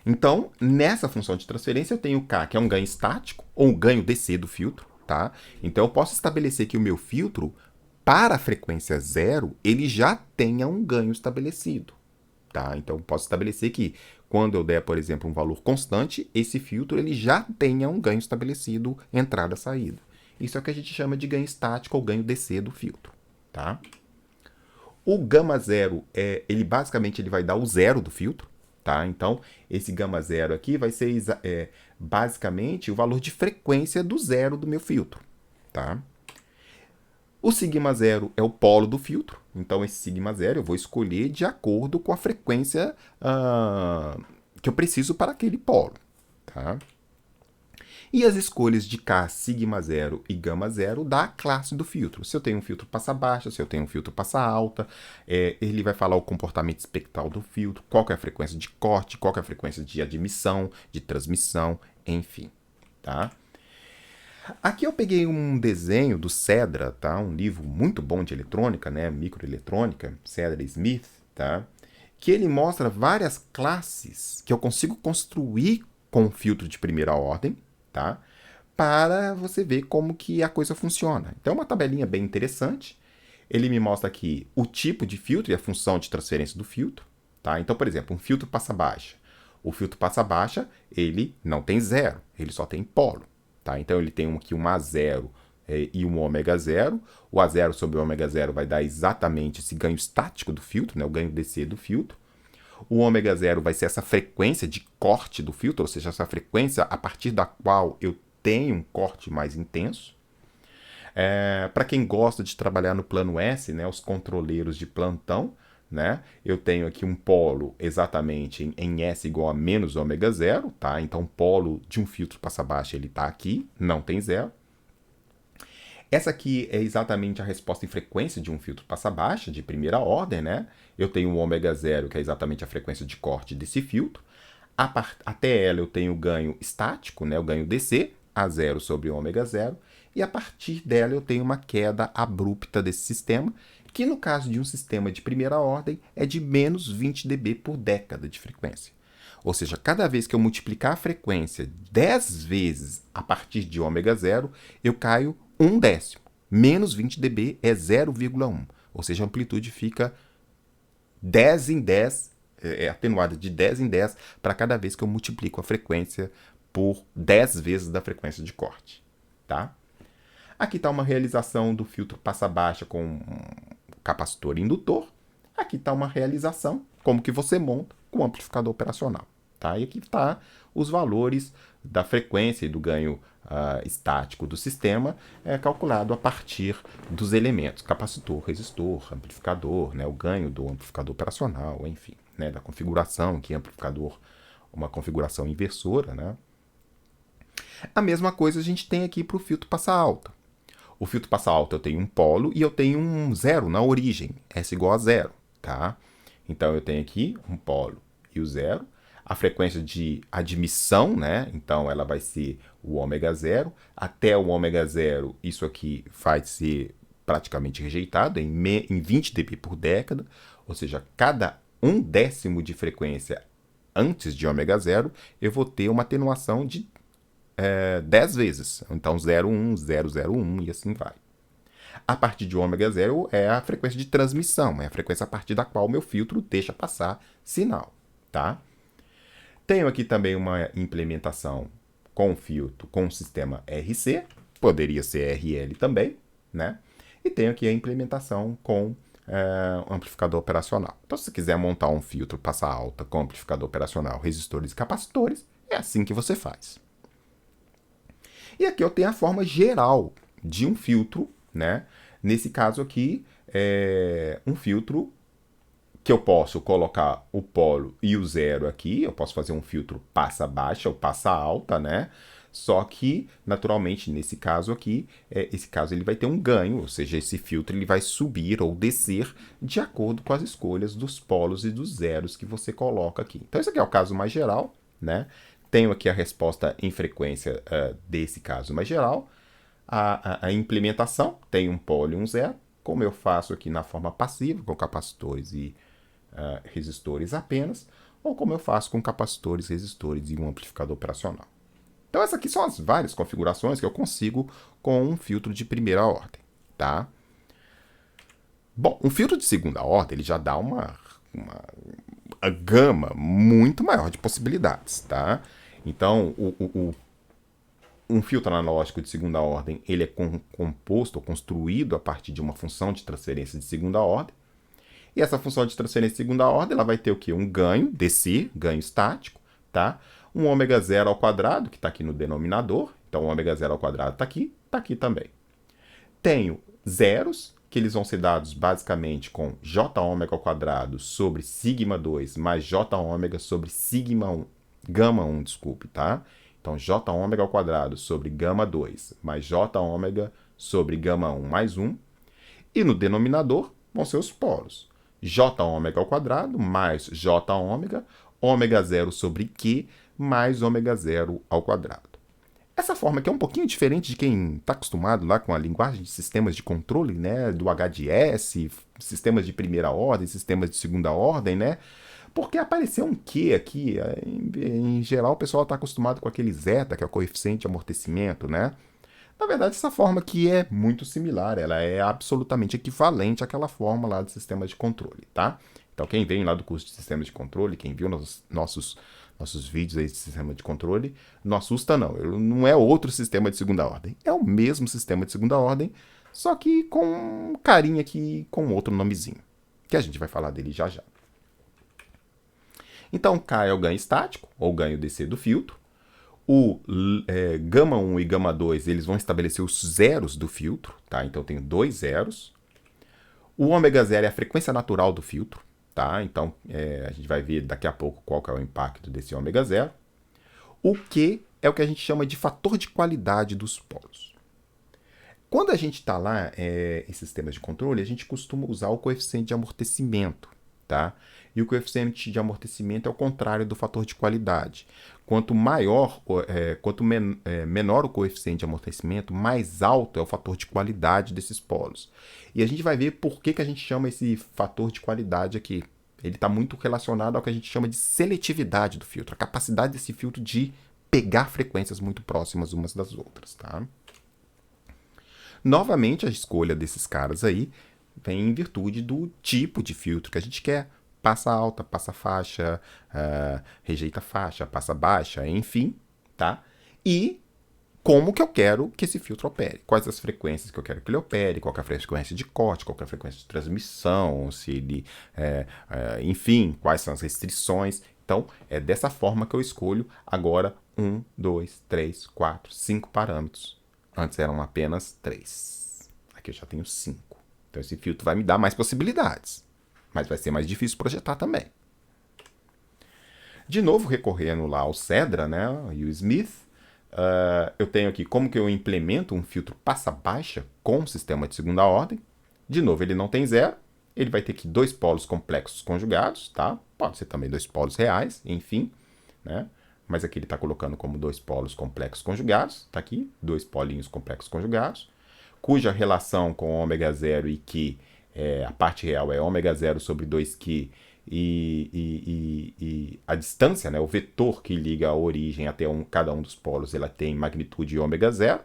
Então, nessa função de transferência, eu tenho K, que é um ganho estático, ou um ganho DC do filtro, tá? Então, eu posso estabelecer que o meu filtro, para a frequência zero, ele já tenha um ganho estabelecido, tá? Então, eu posso estabelecer que, quando eu der, por exemplo, um valor constante, esse filtro ele já tenha um ganho estabelecido, entrada-saída. Isso é o que a gente chama de ganho estático ou ganho DC do filtro, tá? O gama zero, ele basicamente ele vai dar o zero do filtro, tá? Então, esse gama zero aqui vai ser basicamente o valor de frequência do zero do meu filtro, tá? O sigma zero é o polo do filtro, então esse sigma zero eu vou escolher de acordo com a frequência que eu preciso para aquele polo, tá? E as escolhas de K, sigma zero e gama zero da classe do filtro. Se eu tenho um filtro passa baixa, se eu tenho um filtro passa alta, ele vai falar o comportamento espectral do filtro, qual que é a frequência de corte, qual que é a frequência de admissão, de transmissão, enfim, tá? Aqui eu peguei um desenho do Cedra, tá? Um livro muito bom de eletrônica, né? Microeletrônica, Cedra Smith, tá? Que ele mostra várias classes que eu consigo construir com filtro de primeira ordem, tá? Para você ver como que a coisa funciona. Então, é uma tabelinha bem interessante. Ele me mostra aqui o tipo de filtro e a função de transferência do filtro, tá? Então, por exemplo, um filtro passa baixa. O filtro passa baixa, ele não tem zero, ele só tem polo, tá? Então, ele tem aqui um A0 e um ômega zero. O A0 sobre o ômega zero vai dar exatamente esse ganho estático do filtro, né? O ganho DC do filtro. O ômega zero vai ser essa frequência de corte do filtro, ou seja, essa frequência a partir da qual eu tenho um corte mais intenso. Para quem gosta de trabalhar no plano S, né, os controleiros de plantão, né, eu tenho aqui um polo exatamente em S igual a menos ômega zero, tá? Então, o polo de um filtro passa baixa ele está aqui, não tem zero. Essa aqui é exatamente a resposta em frequência de um filtro passa baixa, de primeira ordem, né? Eu tenho o ômega zero, que é exatamente a frequência de corte desse filtro. Até ela eu tenho o ganho estático, né? O ganho DC, A0 sobre ômega zero. E a partir dela eu tenho uma queda abrupta desse sistema, que no caso de um sistema de primeira ordem é de menos 20 dB por década de frequência. Ou seja, cada vez que eu multiplicar a frequência 10 vezes a partir de ômega zero, eu caio 1/10. Menos 20 dB é 0,1. Ou seja, a amplitude fica 10 em 10, atenuada de 10 em 10 para cada vez que eu multiplico a frequência por 10 vezes da frequência de corte, tá? Aqui está uma realização do filtro passa-baixa com um capacitor indutor. Aqui está uma realização, como que você monta com o amplificador operacional, tá? E aqui está os valores da frequência e do ganho estático do sistema, calculado a partir dos elementos, capacitor, resistor, amplificador, né, o ganho do amplificador operacional, enfim, né, da configuração, que é amplificador, uma configuração inversora, né? A mesma coisa a gente tem aqui para o filtro passa alta. O filtro passa alta eu tenho um polo e eu tenho um zero na origem, S igual a zero, tá? Então eu tenho aqui um polo e o zero. A frequência de admissão, né? Então ela vai ser o ômega zero. Até o ômega zero, isso aqui vai ser praticamente rejeitado em 20 dB por década, ou seja, cada 1/10 de frequência antes de ômega zero, eu vou ter uma atenuação de 10 vezes. Então 0,1, 0,01 e assim vai. A partir de ômega zero é a frequência de transmissão, é a frequência a partir da qual o meu filtro deixa passar sinal, tá? Tenho aqui também uma implementação com filtro com o sistema RC, poderia ser RL também, né? E tenho aqui a implementação com amplificador operacional. Então, se você quiser montar um filtro passa alta com amplificador operacional, resistores e capacitores, é assim que você faz. E aqui eu tenho a forma geral de um filtro, né? Nesse caso aqui, é um filtro que eu posso colocar o polo e o zero aqui, eu posso fazer um filtro passa baixa ou passa alta, né? Só que, naturalmente, nesse caso aqui, esse caso ele vai ter um ganho, ou seja, esse filtro ele vai subir ou descer de acordo com as escolhas dos polos e dos zeros que você coloca aqui. Então, esse aqui é o caso mais geral, né? Tenho aqui a resposta em frequência desse caso mais geral. A implementação tem um polo e um zero, como eu faço aqui na forma passiva, com capacitores e resistores apenas, ou como eu faço com capacitores, resistores e um amplificador operacional. Então, essas aqui são as várias configurações que eu consigo com um filtro de primeira ordem, tá? Bom, um filtro de segunda ordem, ele já dá uma gama muito maior de possibilidades, tá? Então, um filtro analógico de segunda ordem, ele é composto ou construído a partir de uma função de transferência de segunda ordem. E essa função de transferência de segunda ordem, ela vai ter o quê? Um ganho, DC, ganho estático, tá? Um ômega zero ao quadrado, que está aqui no denominador. Então, o ômega zero ao quadrado está aqui também. Tenho zeros, que eles vão ser dados basicamente com j ômega ao quadrado sobre sigma 2 mais j ômega sobre sigma 1, gama 1, desculpe, tá? Então, j ômega ao quadrado sobre gama 2 mais j ômega sobre gama 1 mais 1. E no denominador vão ser os polos. J ômega ao quadrado mais j ômega, ômega zero sobre Q mais ômega zero ao quadrado. Essa forma aqui é um pouquinho diferente de quem está acostumado lá com a linguagem de sistemas de controle, né? Do HDS, sistemas de primeira ordem, sistemas de segunda ordem, né? Porque apareceu um Q aqui, em geral o pessoal está acostumado com aquele zeta, que é o coeficiente de amortecimento, né? Na verdade, essa forma aqui é muito similar, ela é absolutamente equivalente àquela forma lá do sistema de controle, tá? Então, quem vem lá do curso de sistemas de controle, quem viu nossos vídeos aí de sistema de controle, não assusta não, não é outro sistema de segunda ordem, é o mesmo sistema de segunda ordem, só que com carinha aqui, com outro nomezinho, que a gente vai falar dele já já. Então, K é o ganho estático, ou ganho DC do filtro. O gama 1 e gama 2, eles vão estabelecer os zeros do filtro, tá? Então, eu tenho dois zeros. O ômega zero é a frequência natural do filtro, tá? Então, a gente vai ver daqui a pouco qual que é o impacto desse ômega zero. O Q é o que a gente chama de fator de qualidade dos polos. Quando a gente está lá em sistemas de controle, a gente costuma usar o coeficiente de amortecimento, tá? E o coeficiente de amortecimento é o contrário do fator de qualidade. Quanto menor o coeficiente de amortecimento, mais alto é o fator de qualidade desses polos. E a gente vai ver por que a gente chama esse fator de qualidade aqui. Ele está muito relacionado ao que a gente chama de seletividade do filtro, a capacidade desse filtro de pegar frequências muito próximas umas das outras, tá? Novamente, a escolha desses caras aí vem em virtude do tipo de filtro que a gente quer. Passa alta, passa faixa, rejeita faixa, passa baixa, enfim, tá? E como que eu quero que esse filtro opere. Quais as frequências que eu quero que ele opere, qual que é a frequência de corte, qual que é a frequência de transmissão, se ele, enfim, quais são as restrições. Então, é dessa forma que eu escolho agora 1, 2, 3, 4, 5 parâmetros. Antes eram apenas 3. Aqui eu já tenho 5. Então, esse filtro vai me dar mais possibilidades. Mas vai ser mais difícil projetar também. De novo, recorrendo lá ao Cedra, né, e o Smith, eu tenho aqui como que eu implemento um filtro passa-baixa com sistema de segunda ordem. De novo, ele não tem zero. Ele vai ter aqui dois polos complexos conjugados, tá? Pode ser também dois polos reais, enfim, né? mas aqui ele está colocando como dois polos complexos conjugados, está aqui, dois polinhos complexos conjugados, cuja relação com ômega 0 e Q, a parte real é ômega 0 sobre 2Q, e a distância, né, o vetor que liga a origem até cada um dos polos, ela tem magnitude ômega 0,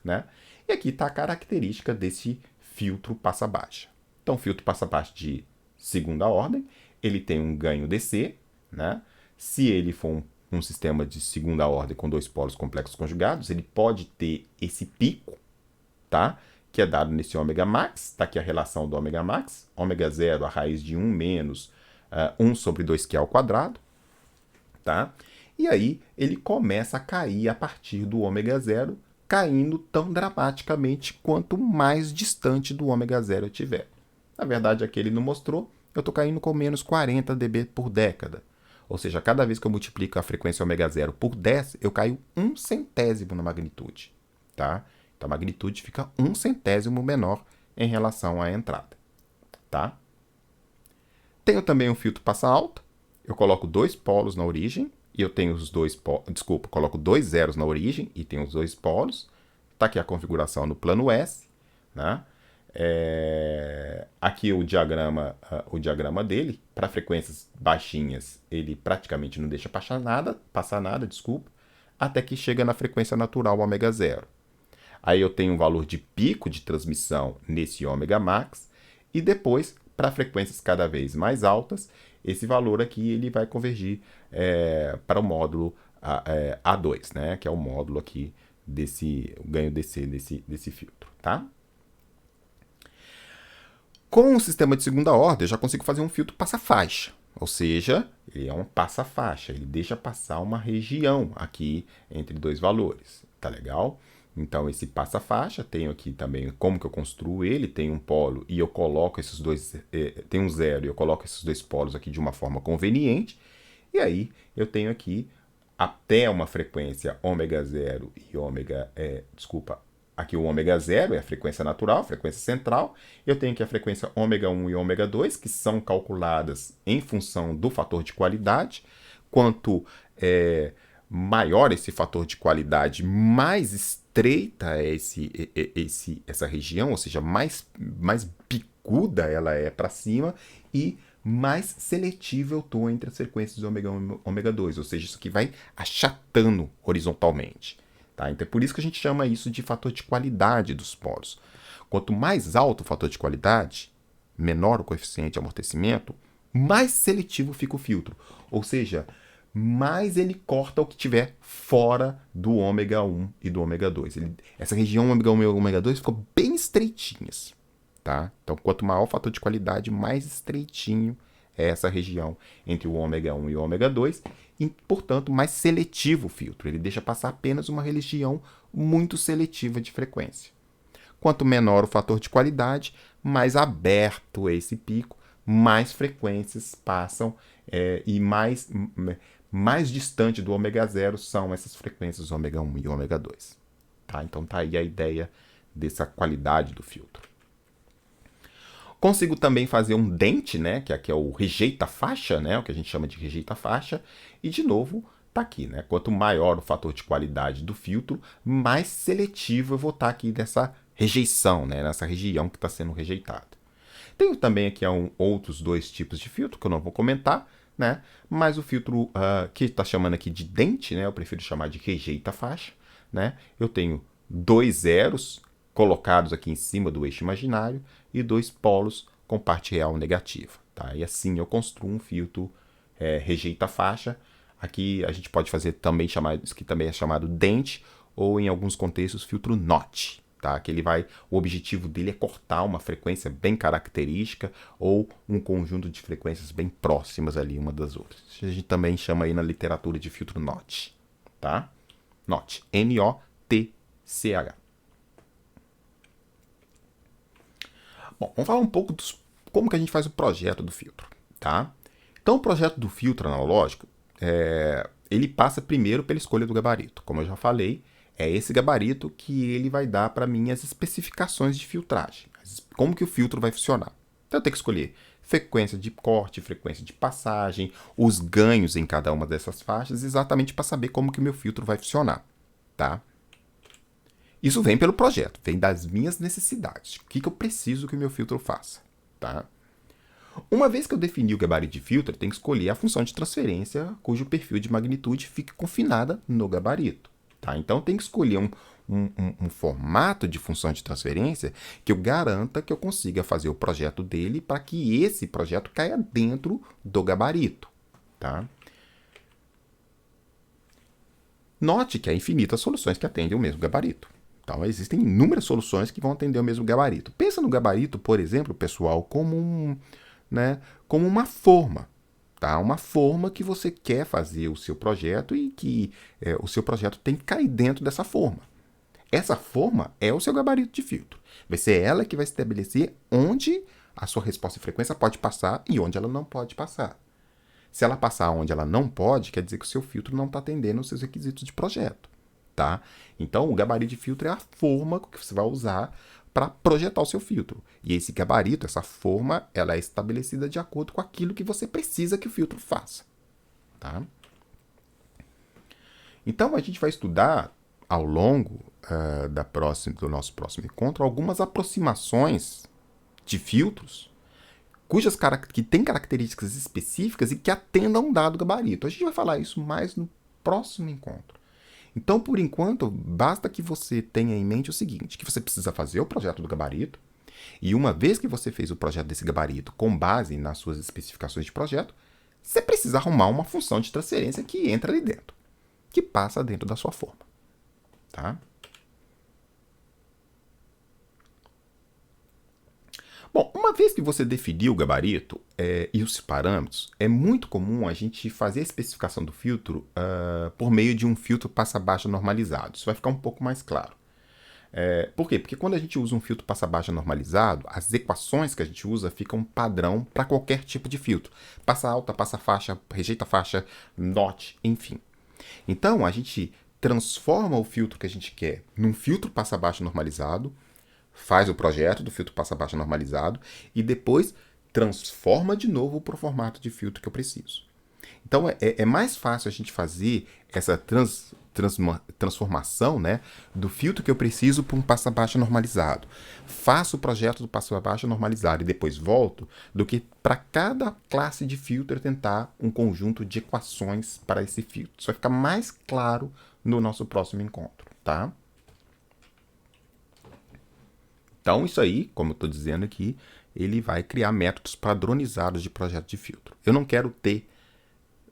né? E aqui está a característica desse filtro passa-baixa. Então, o filtro passa-baixa de segunda ordem, ele tem um ganho DC, né? Se ele for um sistema de segunda ordem com dois polos complexos conjugados, ele pode ter esse pico, tá? Que é dado nesse ômega max, está aqui a relação do ômega max, ômega 0, a raiz de 1 menos 1 sobre 2Q ao quadrado, tá? E aí ele começa a cair a partir do ômega 0, caindo tão dramaticamente quanto mais distante do ômega 0 eu tiver. Na verdade, aqui ele não mostrou, eu estou caindo com menos 40 dB por década. Ou seja, cada vez que eu multiplico a frequência ômega 0 por 10, eu caio 1/100º na magnitude, tá? Então a magnitude fica 1/100º menor em relação à entrada, tá? Tenho também um filtro passa alta, eu coloco dois polos na origem, e eu tenho os dois polos, desculpa, coloco dois zeros na origem e tenho os dois polos. Está aqui a configuração no plano S, né? Aqui o diagrama dele, para frequências baixinhas, ele praticamente não deixa passar nada, desculpa, até que chega na frequência natural ômega 0. Aí eu tenho um valor de pico de transmissão nesse ômega max, e depois, para frequências cada vez mais altas, esse valor aqui ele vai convergir para o módulo A2, né? Que é o módulo aqui o ganho DC desse filtro, tá? Com o sistema de segunda ordem, eu já consigo fazer um filtro passa-faixa, ou seja, ele é um passa-faixa, ele deixa passar uma região aqui entre dois valores, tá legal? Então, esse passa-faixa, tenho aqui também como que eu construo ele, tem um polo e eu coloco esses dois, tem um zero e eu coloco esses dois polos aqui de uma forma conveniente, e aí eu tenho aqui até uma frequência ômega 0 e ômega, aqui o ômega 0 é a frequência natural, a frequência central, eu tenho aqui a frequência ômega 1 e ômega 2, que são calculadas em função do fator de qualidade. Quanto maior esse fator de qualidade, mais estreita é essa região, ou seja, mais picuda ela é para cima e mais seletivo eu estou entre as frequências de ômega 1 e ômega 2, ou seja, isso aqui vai achatando horizontalmente. Tá? Então é por isso que a gente chama isso de fator de qualidade dos polos. Quanto mais alto o fator de qualidade, menor o coeficiente de amortecimento, mais seletivo fica o filtro. Ou seja, mais ele corta o que tiver fora do ômega 1 e do ômega 2. Essa região ômega 1 e ômega 2 ficou bem estreitinhas. Tá? Então, quanto maior o fator de qualidade, mais estreitinho é essa região entre o ômega 1 e o ômega 2 e, portanto, mais seletivo o filtro. Ele deixa passar apenas uma região muito seletiva de frequência. Quanto menor o fator de qualidade, mais aberto é esse pico, mais frequências passam e mais distante do ômega 0 são essas frequências ômega 1 e ômega 2. Tá? Então, tá aí a ideia dessa qualidade do filtro. Consigo também fazer um dente, né, que aqui é o rejeita-faixa, né, o que a gente chama de rejeita-faixa, e de novo tá aqui, né, quanto maior o fator de qualidade do filtro, mais seletivo eu vou estar aqui dessa rejeição, né, nessa região que está sendo rejeitada. Tenho também aqui outros dois tipos de filtro que eu não vou comentar, né, mas o filtro que está chamando aqui de dente, né, eu prefiro chamar de rejeita-faixa, né, eu tenho dois zeros colocados aqui em cima do eixo imaginário e dois polos com parte real negativa. Tá? E assim eu construo um filtro rejeita-faixa. Aqui a gente pode fazer também isso que também é chamado dente, ou em alguns contextos filtro notch. Tá? Que o objetivo dele é cortar uma frequência bem característica ou um conjunto de frequências bem próximas ali uma das outras. A gente também chama aí na literatura de filtro notch. Tá? Notch, N-O-T-C-H. Bom, vamos falar um pouco como que a gente faz o projeto do filtro, tá? Então, o projeto do filtro analógico, ele passa primeiro pela escolha do gabarito. Como eu já falei, é esse gabarito que ele vai dar para mim as especificações de filtragem. Como que o filtro vai funcionar. Então, eu tenho que escolher frequência de corte, frequência de passagem, os ganhos em cada uma dessas faixas, exatamente para saber como que o meu filtro vai funcionar, tá? Isso vem pelo projeto, vem das minhas necessidades. O que eu preciso que o meu filtro faça, tá? Uma vez que eu defini o gabarito de filtro, eu tenho que escolher a função de transferência cujo perfil de magnitude fique confinada no gabarito. Tá? Então, eu tenho que escolher um formato de função de transferência que eu garanta que eu consiga fazer o projeto dele para que esse projeto caia dentro do gabarito. Tá? Note que há infinitas soluções que atendem o mesmo gabarito. Então, existem inúmeras soluções que vão atender o mesmo gabarito. Pensa no gabarito, por exemplo, pessoal, como uma forma. Tá? Uma forma que você quer fazer o seu projeto e que o seu projeto tem que cair dentro dessa forma. Essa forma é o seu gabarito de filtro. Vai ser ela que vai estabelecer onde a sua resposta de frequência pode passar e onde ela não pode passar. Se ela passar onde ela não pode, quer dizer que o seu filtro não está atendendo os seus requisitos de projeto. Tá? Então, o gabarito de filtro é a forma que você vai usar para projetar o seu filtro. E esse gabarito, essa forma, ela é estabelecida de acordo com aquilo que você precisa que o filtro faça. Tá? Então, a gente vai estudar, ao longo do nosso próximo encontro, algumas aproximações de filtros que têm características específicas e que atendam a um dado gabarito. A gente vai falar isso mais no próximo encontro. Então, por enquanto, basta que você tenha em mente o seguinte, que você precisa fazer o projeto do gabarito, e uma vez que você fez o projeto desse gabarito com base nas suas especificações de projeto, você precisa arrumar uma função de transferência que entra ali dentro, que passa dentro da sua forma. Tá? Bom, uma vez que você definiu o gabarito e os parâmetros, é muito comum a gente fazer a especificação do filtro por meio de um filtro passa-baixa normalizado. Isso vai ficar um pouco mais claro. Por quê? Porque quando a gente usa um filtro passa-baixa normalizado, as equações que a gente usa ficam padrão para qualquer tipo de filtro. Passa alta, passa faixa, rejeita faixa, NOT, enfim. Então, a gente transforma o filtro que a gente quer num filtro passa-baixa normalizado, faz o projeto do filtro passa-baixa normalizado e depois transforma de novo para o formato de filtro que eu preciso. Então, é mais fácil a gente fazer essa transformação, né, do filtro que eu preciso para um passa-baixa normalizado. Faço o projeto do passa-baixa normalizado e depois volto, do que para cada classe de filtro tentar um conjunto de equações para esse filtro. Isso vai ficar mais claro no nosso próximo encontro, tá? Então, isso aí, como eu estou dizendo aqui, ele vai criar métodos padronizados de projeto de filtro. Eu não quero ter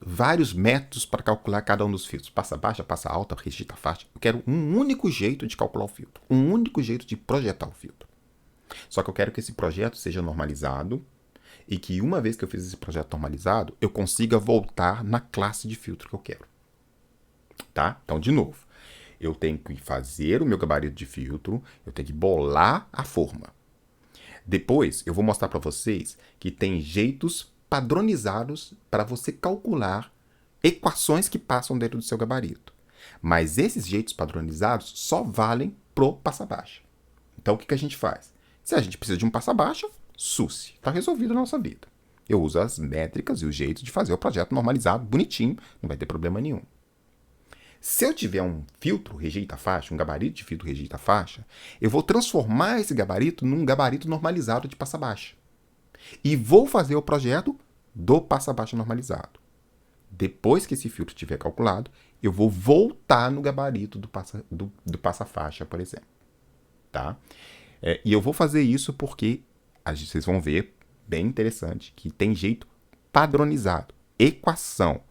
vários métodos para calcular cada um dos filtros. Passa baixa, passa alta, rejeita faixa. Eu quero um único jeito de calcular o filtro. Um único jeito de projetar o filtro. Só que eu quero que esse projeto seja normalizado e que uma vez que eu fiz esse projeto normalizado, eu consiga voltar na classe de filtro que eu quero. Tá? Então, de novo, eu tenho que fazer o meu gabarito de filtro, eu tenho que bolar a forma. Depois, eu vou mostrar para vocês que tem jeitos padronizados para você calcular equações que passam dentro do seu gabarito. Mas esses jeitos padronizados só valem pro passa-baixa. Então, o que a gente faz? Se a gente precisa de um passa-baixa, SUSE. Está resolvido a nossa vida. Eu uso as métricas e os jeitos de fazer o projeto normalizado, bonitinho, não vai ter problema nenhum. Se eu tiver um filtro rejeita faixa, um gabarito de filtro rejeita faixa, eu vou transformar esse gabarito num gabarito normalizado de passa-baixa. E vou fazer o projeto do passa-baixa normalizado. Depois que esse filtro estiver calculado, eu vou voltar no gabarito do passa-faixa, por exemplo. Tá? E eu vou fazer isso porque vocês vão ver, bem interessante, que tem jeito padronizado. Equação.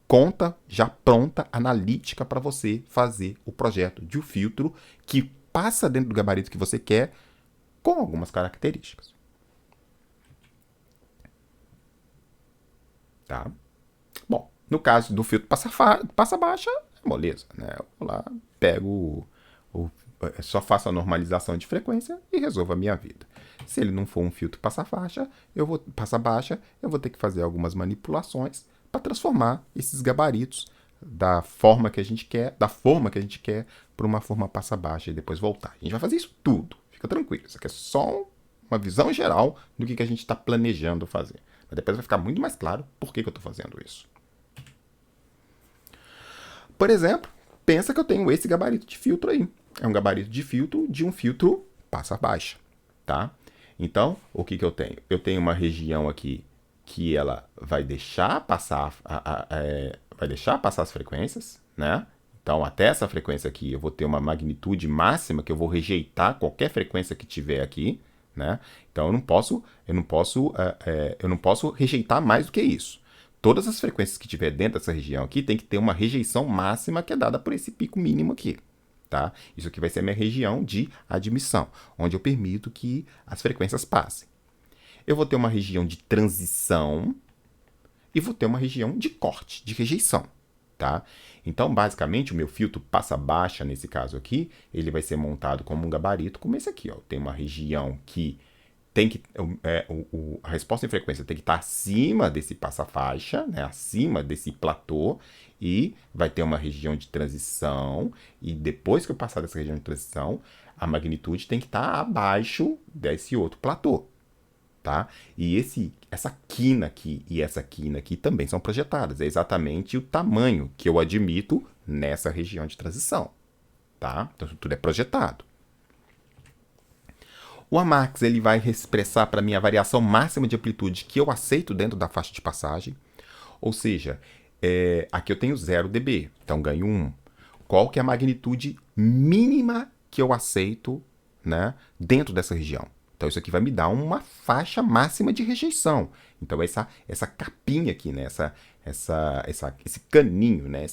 Conta já pronta, analítica, para você fazer o projeto de um filtro que passa dentro do gabarito que você quer com algumas características. Tá? Bom, no caso do filtro passa-baixa, é moleza, né? Eu vou lá, pego só faço a normalização de frequência e resolvo a minha vida. Se ele não for um filtro passa-baixa, eu vou ter que fazer algumas manipulações para transformar esses gabaritos da forma que a gente quer, para uma forma passa-baixa e depois voltar. A gente vai fazer isso tudo. Fica tranquilo. Isso aqui é só uma visão geral do que a gente está planejando fazer. Mas depois vai ficar muito mais claro por que eu estou fazendo isso. Por exemplo, pensa que eu tenho esse gabarito de filtro aí. É um gabarito de um filtro passa baixa, tá? Então, o que eu tenho? Eu tenho uma região aqui que ela vai deixar passar, vai deixar passar as frequências, né? Então, até essa frequência aqui, eu vou ter uma magnitude máxima que eu vou rejeitar qualquer frequência que tiver aqui, né? Então, eu não posso rejeitar mais do que isso. Todas as frequências que tiver dentro dessa região aqui tem que ter uma rejeição máxima que é dada por esse pico mínimo aqui, tá? Isso aqui vai ser a minha região de admissão, onde eu permito que as frequências passem. Eu vou ter uma região de transição e vou ter uma região de corte, de rejeição, tá? Então, basicamente, o meu filtro passa baixa, nesse caso aqui, ele vai ser montado como um gabarito, como esse aqui, ó. Tem uma região que tem que a resposta em frequência tem que estar acima desse passa-faixa, né, acima desse platô, e vai ter uma região de transição, e depois que eu passar dessa região de transição, a magnitude tem que estar abaixo desse outro platô, tá? E essa quina aqui e essa quina aqui também são projetadas, é exatamente o tamanho que eu admito nessa região de transição, tá? Então tudo é projetado. O Amax ele vai expressar para mim a variação máxima de amplitude que eu aceito dentro da faixa de passagem. Ou seja, aqui eu tenho 0 dB, então ganho 1. Qual que é a magnitude mínima que eu aceito, né, dentro dessa região? Então isso aqui vai me dar uma faixa máxima de rejeição. Então essa capinha aqui, né, esse caninho, né,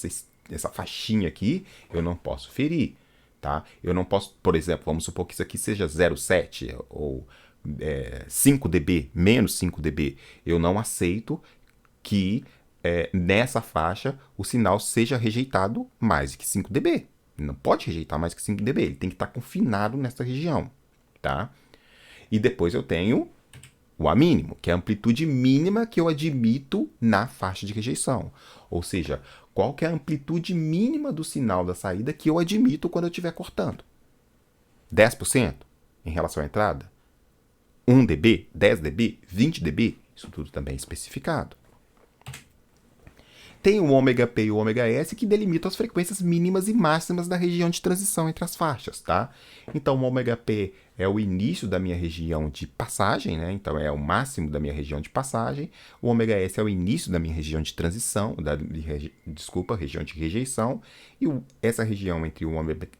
essa faixinha aqui, eu não posso ferir. Tá? Eu não posso, por exemplo, vamos supor que isso aqui seja 0,7 ou 5 dB, menos 5 dB. Eu não aceito que nessa faixa o sinal seja rejeitado mais que 5 dB. Não pode rejeitar mais que 5 dB, ele tem que estar confinado nessa região. Tá? E depois eu tenho o A mínimo, que é a amplitude mínima que eu admito na faixa de rejeição. Ou seja, qual que é a amplitude mínima do sinal da saída que eu admito quando eu estiver cortando? 10% em relação à entrada? 1 dB? 10 dB? 20 dB? Isso tudo também é especificado. Tem o ômega-P e o ômega-S que delimitam as frequências mínimas e máximas da região de transição entre as faixas, tá? Então, o ômega-P é o início da minha região de passagem, né? Então, é o máximo da minha região de passagem. O ômega-S é o início da minha região de transição, região de rejeição. E essa região entre o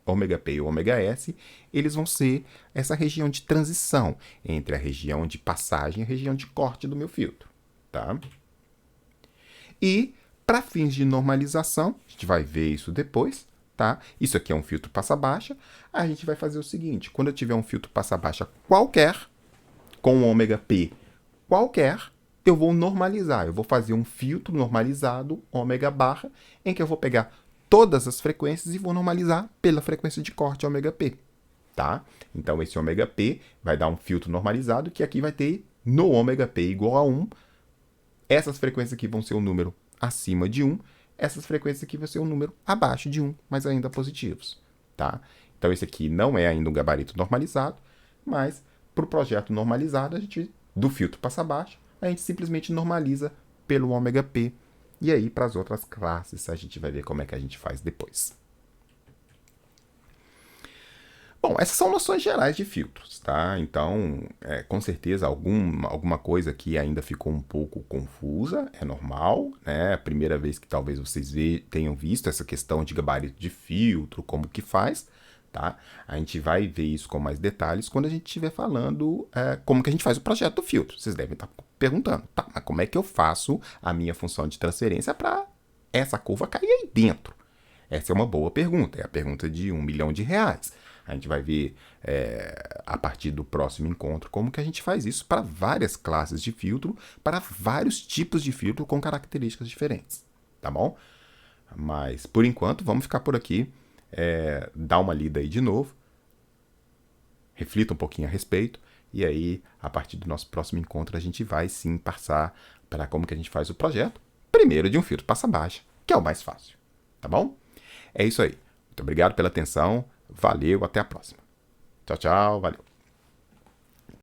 ômega-P e o ômega-S, eles vão ser essa região de transição entre a região de passagem e a região de corte do meu filtro, tá? E para fins de normalização, a gente vai ver isso depois, tá? Isso aqui é um filtro passa-baixa. A gente vai fazer o seguinte, quando eu tiver um filtro passa-baixa qualquer, com um ômega P qualquer, eu vou normalizar. Eu vou fazer um filtro normalizado, ômega barra, em que eu vou pegar todas as frequências e vou normalizar pela frequência de corte ômega P, tá? Então, esse ômega P vai dar um filtro normalizado, que aqui vai ter, no ômega P igual a 1, essas frequências aqui vão ser um número acima de 1, essas frequências aqui vão ser um número abaixo de 1, mas ainda positivos, tá? Então, esse aqui não é ainda um gabarito normalizado, mas para o projeto normalizado, do filtro passa baixo, a gente simplesmente normaliza pelo ômega P. E aí, para as outras classes, a gente vai ver como é que a gente faz depois. Bom, essas são noções gerais de filtros, tá? Então, com certeza, alguma coisa que ainda ficou um pouco confusa, é normal, né? A primeira vez que talvez vocês tenham visto essa questão de gabarito de filtro, como que faz, tá? A gente vai ver isso com mais detalhes quando a gente estiver falando como que a gente faz o projeto do filtro. Vocês devem estar perguntando, tá, mas como é que eu faço a minha função de transferência para essa curva cair aí dentro? Essa é uma boa pergunta, é a pergunta de R$1 milhão. A gente vai ver a partir do próximo encontro como que a gente faz isso para várias classes de filtro, para vários tipos de filtro com características diferentes, tá bom? Mas, por enquanto, vamos ficar por aqui, dá uma lida aí de novo, reflita um pouquinho a respeito, e aí, a partir do nosso próximo encontro, a gente vai sim passar para como que a gente faz o projeto, primeiro de um filtro passa-baixa, que é o mais fácil, tá bom? É isso aí. Muito obrigado pela atenção. Valeu, até a próxima. Tchau, tchau, valeu.